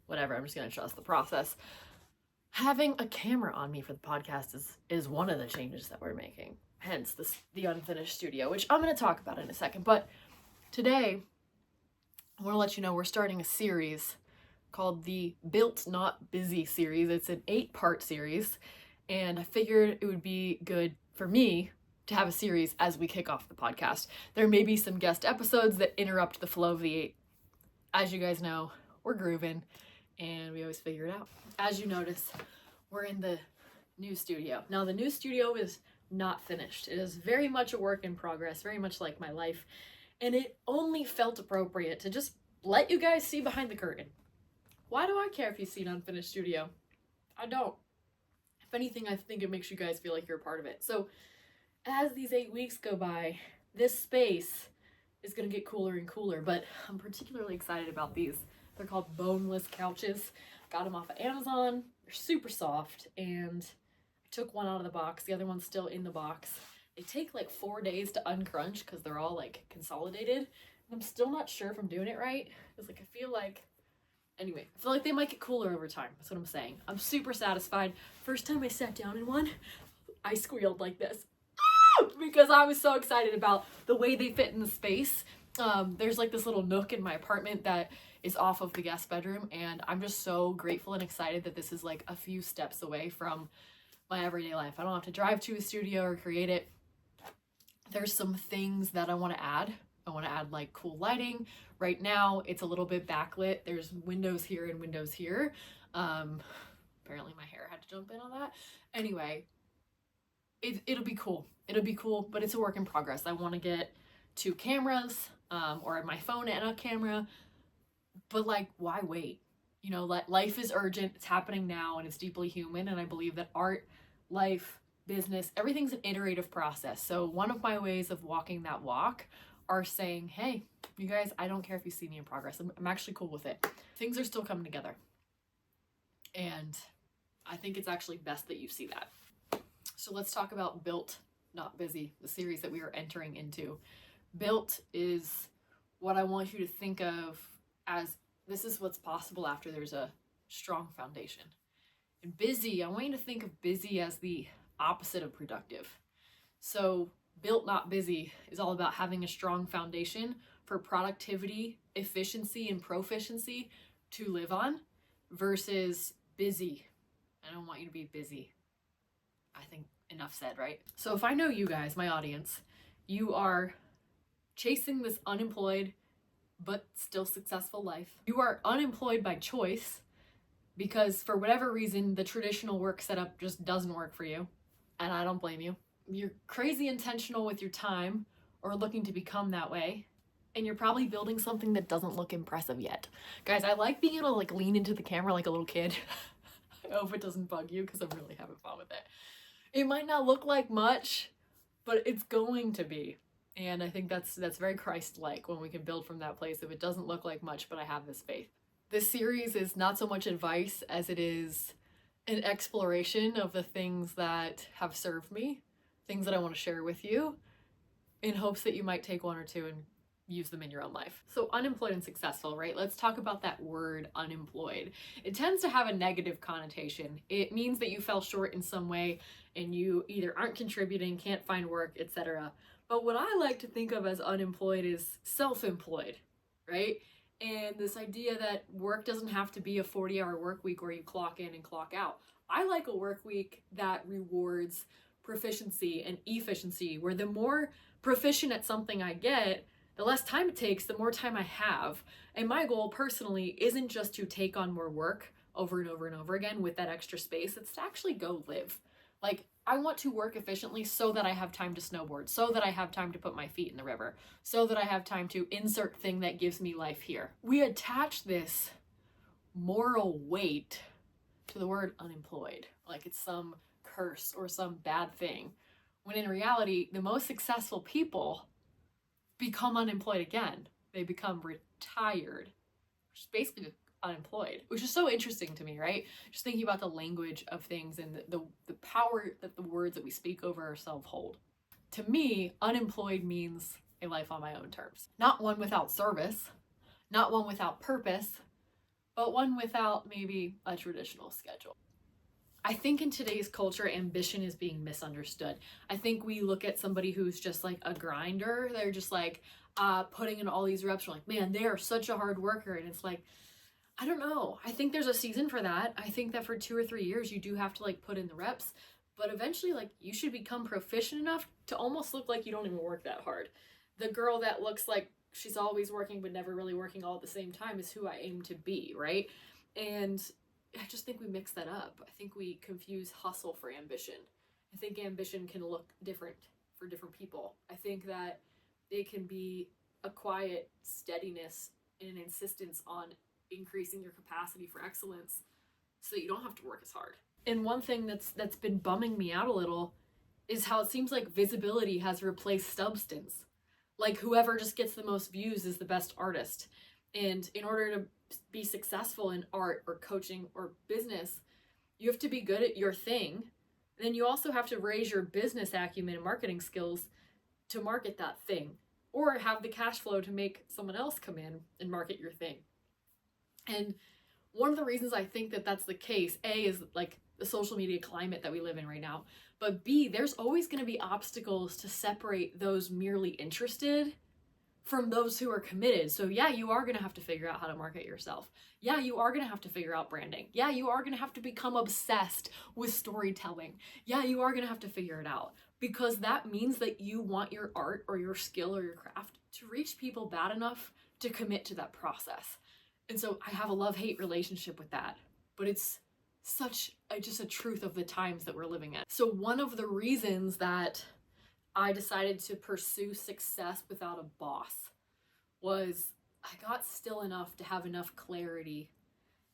whatever, I'm just going to trust the process. Having a camera on me for the podcast is one of the changes that we're making. Hence the unfinished studio, which I'm going to talk about in a second. But today, I want to let you know we're starting a series called the Built Not Busy series. It's an 8-part series, and I figured it would be good for me to have a series as we kick off the podcast. There may be some guest episodes that interrupt the flow of the 8. As you guys know, we're grooving, and we always figure it out. As you notice, we're in the new studio. Now, the new studio is not finished. It is very much a work in progress, very much like my life, and it only felt appropriate to just let you guys see behind the curtain. Why do I care if you see an unfinished studio? I don't. If anything, I think it makes you guys feel like you're a part of it. So, as these 8 weeks go by, this space is going to get cooler and cooler, but I'm particularly excited about these. They're called boneless couches. Got them off of Amazon. They're super soft, and I took one out of the box. The other one's still in the box. They take like 4 days to uncrunch because they're all like consolidated. And I'm still not sure if I'm doing it right. Because I feel like they might get cooler over time. That's what I'm saying. I'm super satisfied. First time I sat down in one, I squealed like this. Because I was so excited about the way they fit in the space. There's like this little nook in my apartment that is off of the guest bedroom, and I'm just so grateful and excited that this is like a few steps away from my everyday life. I don't have to drive to a studio or create it. There's some things that I want to add. I want to add like cool lighting. Right now, it's a little bit backlit. There's windows here and windows here. Apparently my hair had to jump in on that. Anyway, it'll be cool. It'll be cool, but it's a work in progress. I want to get 2 cameras, or my phone and a camera, but like, why wait? You know, life is urgent. It's happening now, and it's deeply human. And I believe that art, life, business, everything's an iterative process. So one of my ways of walking that walk are saying, hey, you guys, I don't care if you see me in progress. I'm actually cool with it. Things are still coming together. And I think it's actually best that you see that. So let's talk about Built Not Busy, the series that we are entering into. Built is what I want you to think of as this is what's possible after there's a strong foundation. And busy, I want you to think of busy as the opposite of productive. So Built Not Busy is all about having a strong foundation for productivity, efficiency, and proficiency to live on versus busy. I don't want you to be busy. I think enough said, right? So if I know you guys, my audience, you are chasing this unemployed but still successful life. You are unemployed by choice because for whatever reason, the traditional work setup just doesn't work for you. And I don't blame you. You're crazy intentional with your time or looking to become that way. And you're probably building something that doesn't look impressive yet. Guys, I like being able to like lean into the camera like a little kid. I hope it doesn't bug you because I'm really having fun with it. It might not look like much, but it's going to be. And I think that's very Christ-like when we can build from that place of it doesn't look like much, but I have this faith. This series is not so much advice as it is an exploration of the things that have served me, things that I want to share with you, in hopes that you might take one or two and use them in your own life. So unemployed and successful, right? Let's talk about that word unemployed. It tends to have a negative connotation. It means that you fell short in some way and you either aren't contributing, can't find work, etc. But what I like to think of as unemployed is self-employed, right? And this idea that work doesn't have to be a 40-hour work week where you clock in and clock out. I like a work week that rewards proficiency and efficiency, where the more proficient at something I get, the less time it takes, the more time I have. And my goal personally isn't just to take on more work over and over and over again with that extra space. It's to actually go live. Like, I want to work efficiently so that I have time to snowboard, so that I have time to put my feet in the river, so that I have time to insert thing that gives me life here. We attach this moral weight to the word unemployed, like it's some curse or some bad thing, when in reality, the most successful people become unemployed again. They become retired, which is basically unemployed, which is so interesting to me, right? Just thinking about the language of things and the power that the words that we speak over ourselves hold. To me, unemployed means a life on my own terms. Not one without service, not one without purpose, but one without maybe a traditional schedule. I think in today's culture, ambition is being misunderstood. I think we look at somebody who's just like a grinder. They're just like putting in all these reps. We're like, man, they are such a hard worker. And it's like, I don't know. I think there's a season for that. I think that for 2 or 3 years, you do have to like put in the reps. But eventually, like, you should become proficient enough to almost look like you don't even work that hard. The girl that looks like she's always working but never really working all at the same time is who I aim to be, right? And I just think we mix that up. I think we confuse hustle for ambition. I think ambition can look different for different people. I think that it can be a quiet steadiness and an insistence on increasing your capacity for excellence so that you don't have to work as hard. And one thing that's been bumming me out a little is how it seems like visibility has replaced substance. Like whoever just gets the most views is the best artist. And in order to be successful in art or coaching or business, you have to be good at your thing. And then you also have to raise your business acumen and marketing skills to market that thing, or have the cash flow to make someone else come in and market your thing. And one of the reasons I think that that's the case, A, is like the social media climate that we live in right now, but B, there's always going to be obstacles to separate those merely interested from those who are committed. So yeah, you are going to have to figure out how to market yourself. Yeah, you are going to have to figure out branding. Yeah, you are going to have to become obsessed with storytelling. Yeah, you are going to have to figure it out, because that means that you want your art or your skill or your craft to reach people bad enough to commit to that process. And so I have a love-hate relationship with that, but it's such just a truth of the times that we're living in. So one of the reasons that I decided to pursue success without a boss was I got still enough to have enough clarity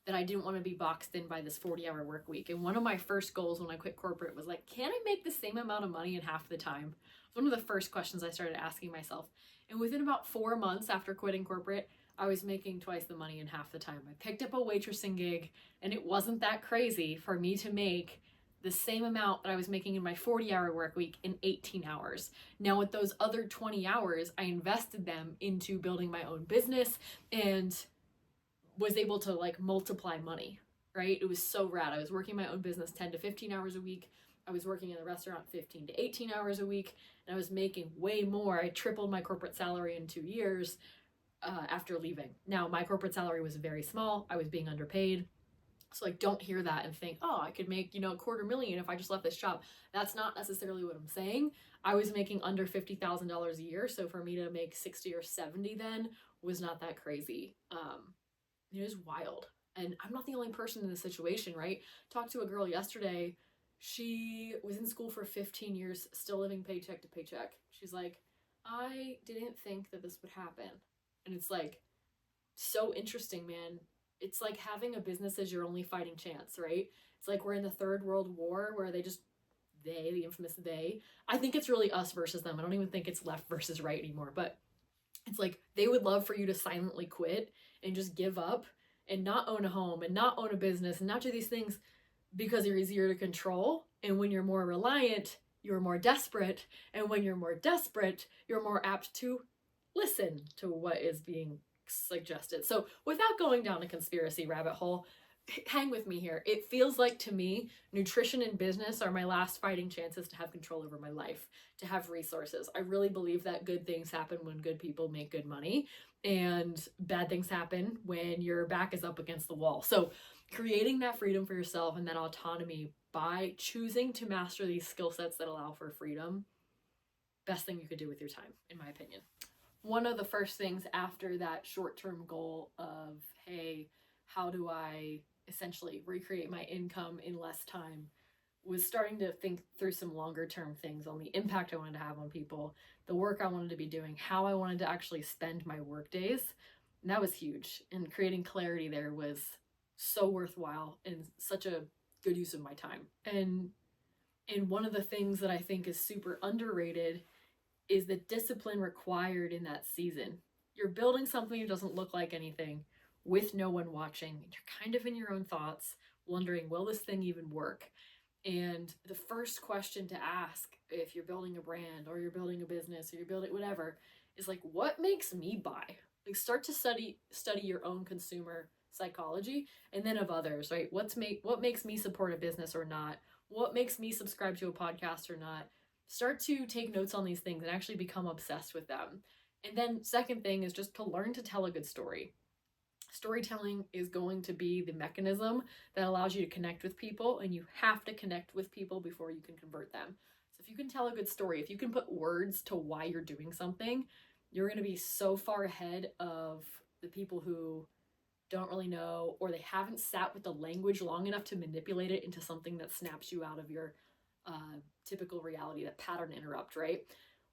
that I didn't want to be boxed in by this 40-hour work week. And one of my first goals when I quit corporate was like, can I make the same amount of money in half the time? It was one of the first questions I started asking myself. And within about 4 months after quitting corporate, I was making twice the money in half the time. I picked up a waitressing gig, and it wasn't that crazy for me to make the same amount that I was making in my 40-hour work week in 18 hours. Now with those other 20 hours, I invested them into building my own business and was able to like multiply money, right? It was so rad. I was working my own business 10 to 15 hours a week. I was working in the restaurant 15 to 18 hours a week, and I was making way more. I tripled my corporate salary in 2 years after leaving. Now, my corporate salary was very small. I was being underpaid. So like, don't hear that and think, oh, I could make, $250,000 if I just left this job. That's not necessarily what I'm saying. I was making under $50,000 a year. So for me to make 60 or 70 then was not that crazy. It was wild. And I'm not the only person in this situation, right? Talked to a girl yesterday. She was in school for 15 years, still living paycheck to paycheck. She's like, I didn't think that this would happen. And it's like, so interesting, man. It's like having a business as your only fighting chance, right? It's like we're in the Third World War where the infamous they, I think it's really us versus them. I don't even think it's left versus right anymore, but it's like they would love for you to silently quit and just give up and not own a home and not own a business and not do these things because you're easier to control. And when you're more reliant, you're more desperate. And when you're more desperate, you're more apt to listen to what is being suggested. So without going down a conspiracy rabbit hole, hang with me here. It feels like to me, nutrition and business are my last fighting chances to have control over my life, to have resources. I really believe that good things happen when good people make good money, and bad things happen when your back is up against the wall. So creating that freedom for yourself and that autonomy by choosing to master these skill sets that allow for freedom, best thing you could do with your time, in my opinion. One of the first things after that short-term goal of, hey, how do I essentially recreate my income in less time, was starting to think through some longer-term things on the impact I wanted to have on people, the work I wanted to be doing, how I wanted to actually spend my work days. And that was huge. And creating clarity there was so worthwhile and such a good use of my time. And one of the things that I think is super underrated is the discipline required in that season. You're building something that doesn't look like anything with no one watching. You're kind of in your own thoughts, wondering, will this thing even work? And the first question to ask if you're building a brand or you're building a business or you're building whatever is like, what makes me buy? Like, start to study your own consumer, psychology, and then of others, right? What makes me support a business or not? What makes me subscribe to a podcast or not? Start to take notes on these things and actually become obsessed with them. And then second thing is just to learn to tell a good story. Storytelling is going to be the mechanism that allows you to connect with people, and you have to connect with people before you can convert them. So if you can tell a good story, if you can put words to why you're doing something, you're going to be so far ahead of the people who don't really know, or they haven't sat with the language long enough to manipulate it into something that snaps you out of your typical reality, that pattern interrupt, right?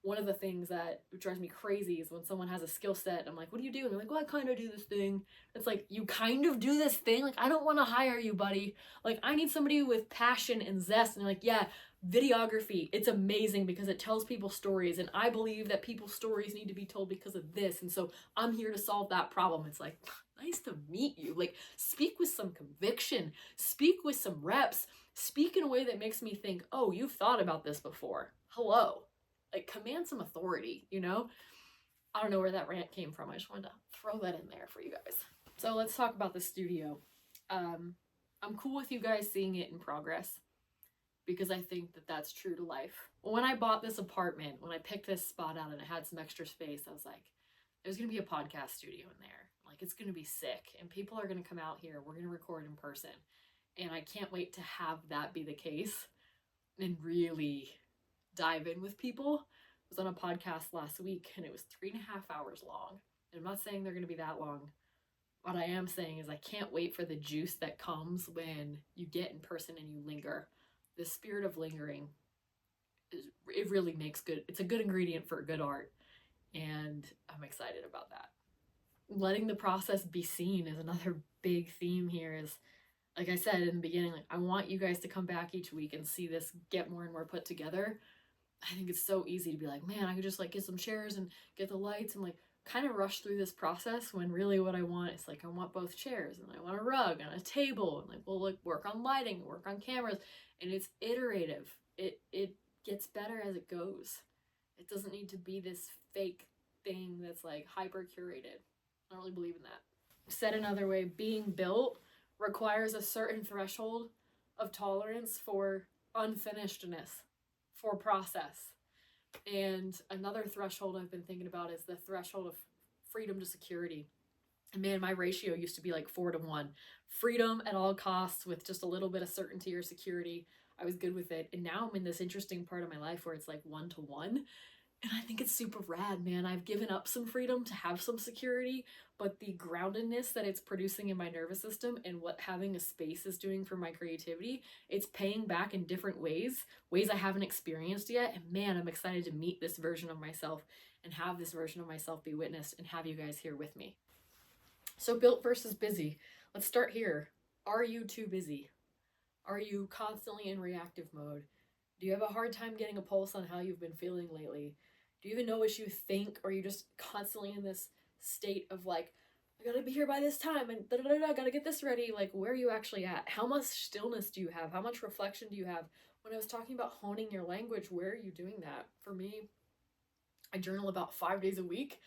One of the things that drives me crazy is when someone has a skill set and I'm like, what do you do? And they're like, well, I kind of do this thing. It's like, you kind of do this thing? Like, I don't want to hire you, buddy. Like, I need somebody with passion and zest. And they're like, yeah, videography, it's amazing because it tells people stories. And I believe that people's stories need to be told because of this. And so I'm here to solve that problem. It's like, nice to meet you. Like, speak with some conviction, speak with some reps, speak in a way that makes me think, oh, you've thought about this before. Hello. Like, command some authority, you know? I don't know where that rant came from. I just wanted to throw that in there for you guys. So let's talk about the studio. I'm cool with you guys seeing it in progress because I think that that's true to life. When I bought this apartment, when I picked this spot out and it had some extra space, I was like, there's going to be a podcast studio in there. Like, it's going to be sick. And people are going to come out here. We're going to record in person. And I can't wait to have that be the case and really dive in with people. I was on a podcast last week and it was 3.5 hours long. And I'm not saying they're going to be that long. What I am saying is I can't wait for the juice that comes when you get in person and you linger. The spirit of lingering, it really makes good. It's a good ingredient for good art. And I'm excited about that. Letting the process be seen is another big theme here. Is, like I said in the beginning, like, I want you guys to come back each week and see this get more and more put together. I think it's so easy to be like, man, I could just like get some chairs and get the lights and like kind of rush through this process, when really what I want is like, I want both chairs and I want a rug and a table, and like we'll like work on lighting, work on cameras, and it's iterative. It gets better as it goes. It doesn't need to be this fake thing that's like hyper curated. I don't really believe in that. Said another way, being built requires a certain threshold of tolerance for unfinishedness, for process. And another threshold I've been thinking about is the threshold of freedom to security. And man, my ratio used to be like 4-to-1. Freedom at all costs with just a little bit of certainty or security. I was good with it. And now I'm in this interesting part of my life where it's like 1-to-1. And I think it's super rad, man. I've given up some freedom to have some security, but the groundedness that it's producing in my nervous system and what having a space is doing for my creativity, it's paying back in different ways I haven't experienced yet. And man, I'm excited to meet this version of myself and have this version of myself be witnessed and have you guys here with me. So built versus busy. Let's start here. Are you too busy? Are you constantly in reactive mode? Do you have a hard time getting a pulse on how you've been feeling lately? Do you even know what you think? Or are you just constantly in this state of like, I gotta be here by this time and I gotta get this ready? Like, where are you actually at? How much stillness do you have? How much reflection do you have? When I was talking about honing your language, where are you doing that? For me, I journal about 5 days a week.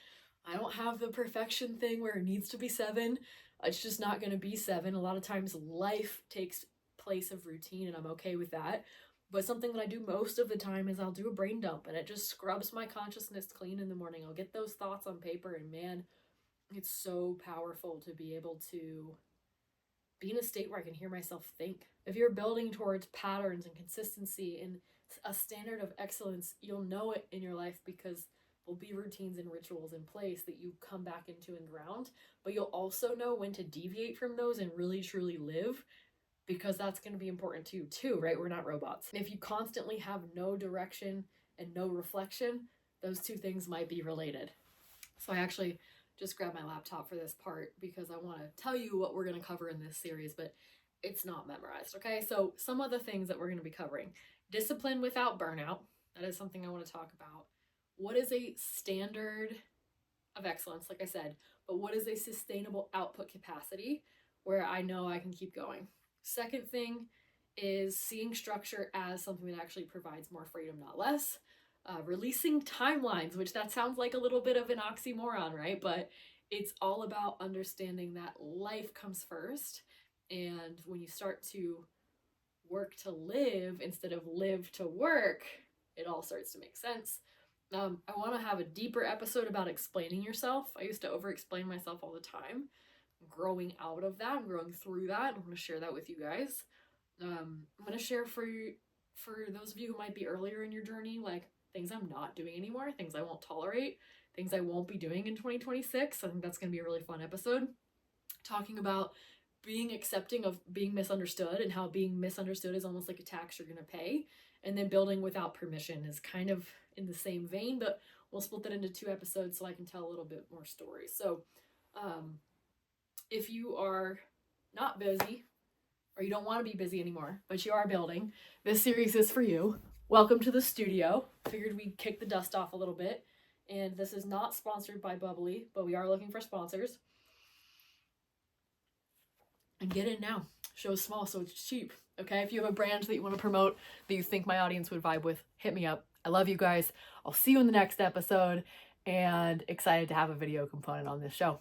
I don't have the perfection thing where it needs to be 7. It's just not gonna be 7. A lot of times life takes place of routine and I'm okay with that. But something that I do most of the time is I'll do a brain dump and it just scrubs my consciousness clean in the morning. I'll get those thoughts on paper and man, it's so powerful to be able to be in a state where I can hear myself think. If you're building towards patterns and consistency and a standard of excellence, you'll know it in your life because there'll be routines and rituals in place that you come back into and ground. But you'll also know when to deviate from those and really truly live, because that's going to be important too, right? We're not robots. If you constantly have no direction and no reflection, those two things might be related. So I actually just grabbed my laptop for this part because I want to tell you what we're going to cover in this series, but it's not memorized, okay? So some of the things that we're going to be covering. Discipline without burnout. That is something I want to talk about. What is a standard of excellence, like I said, but what is a sustainable output capacity where I know I can keep going? Second thing is seeing structure as something that actually provides more freedom, not less. Releasing timelines, which that sounds like a little bit of an oxymoron, right? But It's all about understanding that life comes first. And when you start to work to live instead of live to work, it all starts to make sense. I want to have a deeper episode about explaining yourself. I used to over explain myself all the time. Growing out of that, I'm growing through that. I want to share that with you guys. I'm going to share for those of you who might be earlier in your journey, like things I'm not doing anymore, things I won't tolerate, things I won't be doing in 2026. I think that's going to be a really fun episode. Talking about being accepting of being misunderstood and how being misunderstood is almost like a tax you're going to pay. And then building without permission is kind of in the same vein, but we'll split that into 2 episodes so I can tell a little bit more stories. So if you are not busy or you don't want to be busy anymore, but you are building, this series is for you. Welcome to the studio. Figured we'd kick the dust off a little bit. And this is not sponsored by Bubbly, but we are looking for sponsors. And get in now. Show's small, so it's cheap. Okay, if you have a brand that you want to promote that you think my audience would vibe with, hit me up. I love you guys. I'll see you in the next episode, and excited to have a video component on this show.